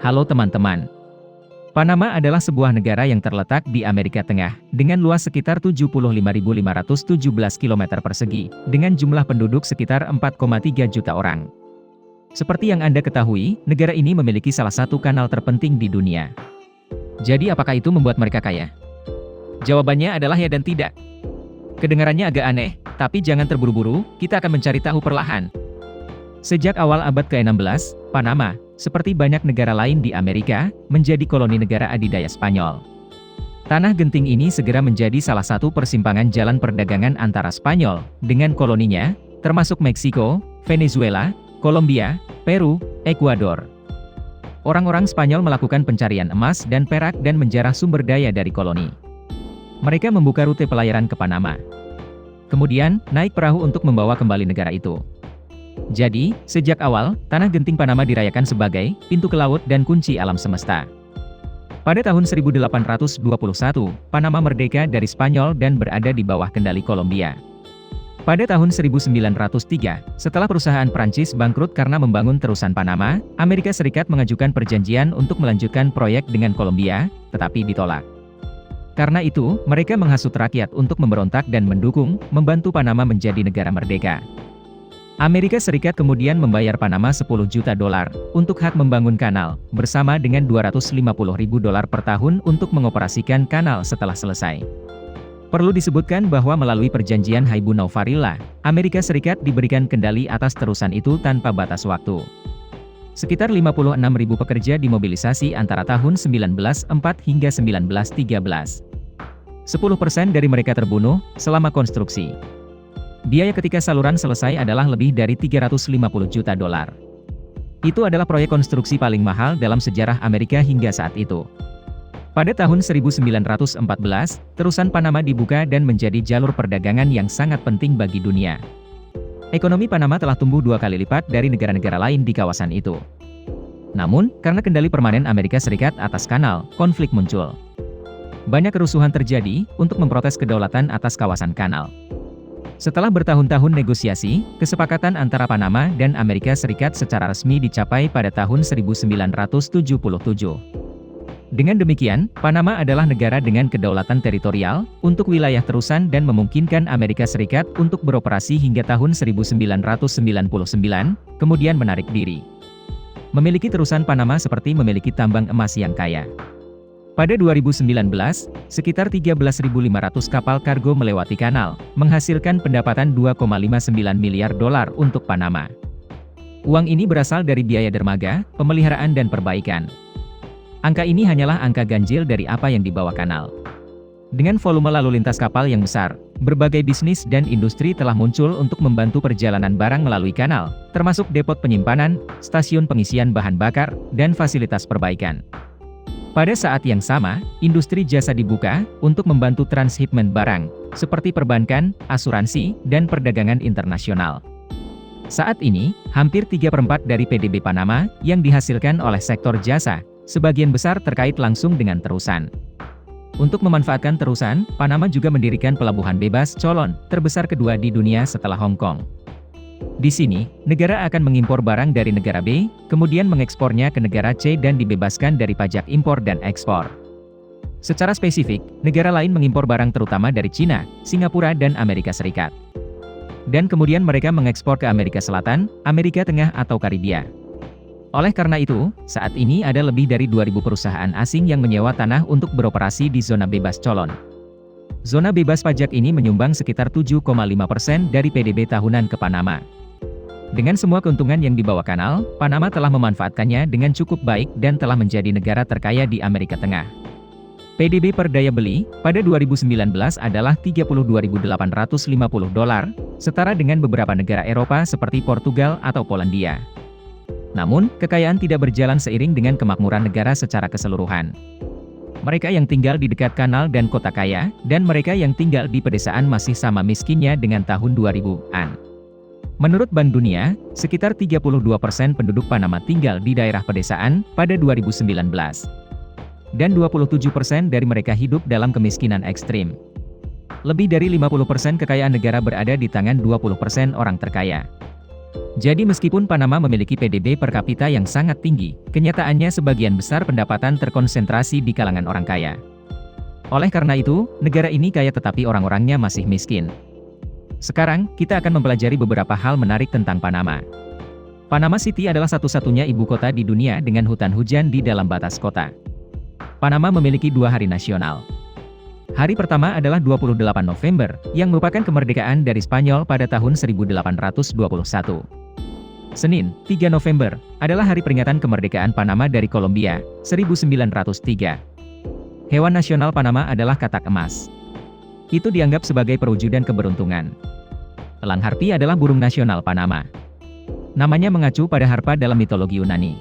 Halo teman-teman. Panama adalah sebuah negara yang terletak di Amerika Tengah, dengan luas sekitar 75.517 km persegi, dengan jumlah penduduk sekitar 4,3 juta orang. Seperti yang Anda ketahui, negara ini memiliki salah satu kanal terpenting di dunia. Jadi apakah itu membuat mereka kaya? Jawabannya adalah ya dan tidak. Kedengarannya agak aneh, tapi jangan terburu-buru, kita akan mencari tahu perlahan. Sejak awal abad ke-16, Panama, seperti banyak negara lain di Amerika, menjadi koloni negara adidaya Spanyol. Tanah genting ini segera menjadi salah satu persimpangan jalan perdagangan antara Spanyol dengan koloninya, termasuk Meksiko, Venezuela, Kolombia, Peru, Ekuador. Orang-orang Spanyol melakukan pencarian emas dan perak dan menjarah sumber daya dari koloni. Mereka membuka rute pelayaran ke Panama. Kemudian, naik perahu untuk membawa kembali negara itu. Jadi, sejak awal, tanah genting Panama dirayakan sebagai pintu ke laut dan kunci alam semesta. Pada tahun 1821, Panama merdeka dari Spanyol dan berada di bawah kendali Kolombia. Pada tahun 1903, setelah perusahaan Prancis bangkrut karena membangun terusan Panama, Amerika Serikat mengajukan perjanjian untuk melanjutkan proyek dengan Kolombia, tetapi ditolak. Karena itu, mereka menghasut rakyat untuk memberontak dan mendukung, membantu Panama menjadi negara merdeka. Amerika Serikat kemudian membayar Panama 10 juta dolar untuk hak membangun kanal, bersama dengan 250 ribu dolar per tahun untuk mengoperasikan kanal setelah selesai. Perlu disebutkan bahwa melalui perjanjian Haibou-Noufarilla, Amerika Serikat diberikan kendali atas terusan itu tanpa batas waktu. Sekitar 56 ribu pekerja dimobilisasi antara tahun 1904 hingga 1913. 10% dari mereka terbunuh selama konstruksi. Biaya ketika saluran selesai adalah lebih dari 350 juta dolar. Itu adalah proyek konstruksi paling mahal dalam sejarah Amerika hingga saat itu. Pada tahun 1914, terusan Panama dibuka dan menjadi jalur perdagangan yang sangat penting bagi dunia. Ekonomi Panama telah tumbuh 2 kali lipat dari negara-negara lain di kawasan itu. Namun, karena kendali permanen Amerika Serikat atas kanal, konflik muncul. Banyak kerusuhan terjadi untuk memprotes kedaulatan atas kawasan kanal. Setelah bertahun-tahun negosiasi, kesepakatan antara Panama dan Amerika Serikat secara resmi dicapai pada tahun 1977. Dengan demikian, Panama adalah negara dengan kedaulatan teritorial untuk wilayah terusan dan memungkinkan Amerika Serikat untuk beroperasi hingga tahun 1999, kemudian menarik diri. Memiliki terusan Panama seperti memiliki tambang emas yang kaya. Pada 2019, sekitar 13.500 kapal kargo melewati kanal, menghasilkan pendapatan 2,59 miliar dolar untuk Panama. Uang ini berasal dari biaya dermaga, pemeliharaan dan perbaikan. Angka ini hanyalah angka ganjil dari apa yang dibawa kanal. Dengan volume lalu lintas kapal yang besar, berbagai bisnis dan industri telah muncul untuk membantu perjalanan barang melalui kanal, termasuk depot penyimpanan, stasiun pengisian bahan bakar, dan fasilitas perbaikan. Pada saat yang sama, industri jasa dibuka untuk membantu transhipment barang, seperti perbankan, asuransi, dan perdagangan internasional. Saat ini, hampir 3/4 dari PDB Panama yang dihasilkan oleh sektor jasa, sebagian besar terkait langsung dengan terusan. Untuk memanfaatkan terusan, Panama juga mendirikan pelabuhan bebas Colon, terbesar kedua di dunia setelah Hong Kong. Di sini, negara akan mengimpor barang dari negara B, kemudian mengekspornya ke negara C dan dibebaskan dari pajak impor dan ekspor. Secara spesifik, negara lain mengimpor barang terutama dari Cina, Singapura dan Amerika Serikat. Dan kemudian mereka mengekspor ke Amerika Selatan, Amerika Tengah atau Karibia. Oleh karena itu, saat ini ada lebih dari 2.000 perusahaan asing yang menyewa tanah untuk beroperasi di zona bebas Colon. Zona bebas pajak ini menyumbang sekitar 7,5% dari PDB tahunan ke Panama. Dengan semua keuntungan yang dibawa kanal, Panama telah memanfaatkannya dengan cukup baik dan telah menjadi negara terkaya di Amerika Tengah. PDB per daya beli, pada 2019 adalah 32.850 dolar, setara dengan beberapa negara Eropa seperti Portugal atau Polandia. Namun, kekayaan tidak berjalan seiring dengan kemakmuran negara secara keseluruhan. Mereka yang tinggal di dekat kanal dan kota kaya, dan mereka yang tinggal di pedesaan masih sama miskinnya dengan tahun 2000-an. Menurut Bank Dunia, sekitar 32% penduduk Panama tinggal di daerah pedesaan pada 2019. Dan 27% dari mereka hidup dalam kemiskinan ekstrim. Lebih dari 50% kekayaan negara berada di tangan 20% orang terkaya. Jadi meskipun Panama memiliki PDB per kapita yang sangat tinggi, kenyataannya sebagian besar pendapatan terkonsentrasi di kalangan orang kaya. Oleh karena itu, negara ini kaya tetapi orang-orangnya masih miskin. Sekarang, kita akan mempelajari beberapa hal menarik tentang Panama. Panama City adalah satu-satunya ibu kota di dunia dengan hutan hujan di dalam batas kota. Panama memiliki 2 hari nasional. Hari pertama adalah 28 November, yang merupakan kemerdekaan dari Spanyol pada tahun 1821. Senin, 3 November, adalah hari peringatan kemerdekaan Panama dari Kolombia, 1903. Hewan nasional Panama adalah katak emas. Itu dianggap sebagai perwujudan keberuntungan. Elang harpi adalah burung nasional Panama. Namanya mengacu pada harpa dalam mitologi Yunani.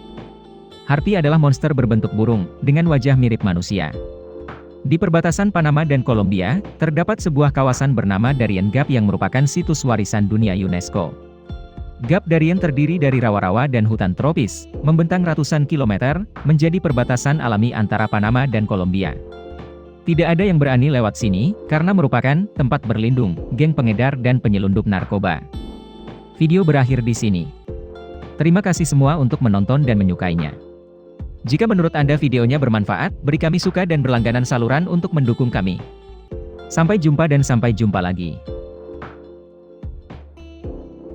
Harpi adalah monster berbentuk burung, dengan wajah mirip manusia. Di perbatasan Panama dan Kolombia, terdapat sebuah kawasan bernama Darien Gap yang merupakan situs warisan dunia UNESCO. Gap Darien terdiri dari rawa-rawa dan hutan tropis, membentang ratusan kilometer, menjadi perbatasan alami antara Panama dan Kolombia. Tidak ada yang berani lewat sini, karena merupakan tempat berlindung geng pengedar dan penyelundup narkoba. Video berakhir di sini. Terima kasih semua untuk menonton dan menyukainya. Jika menurut Anda videonya bermanfaat, beri kami suka dan berlangganan saluran untuk mendukung kami. Sampai jumpa dan sampai jumpa lagi.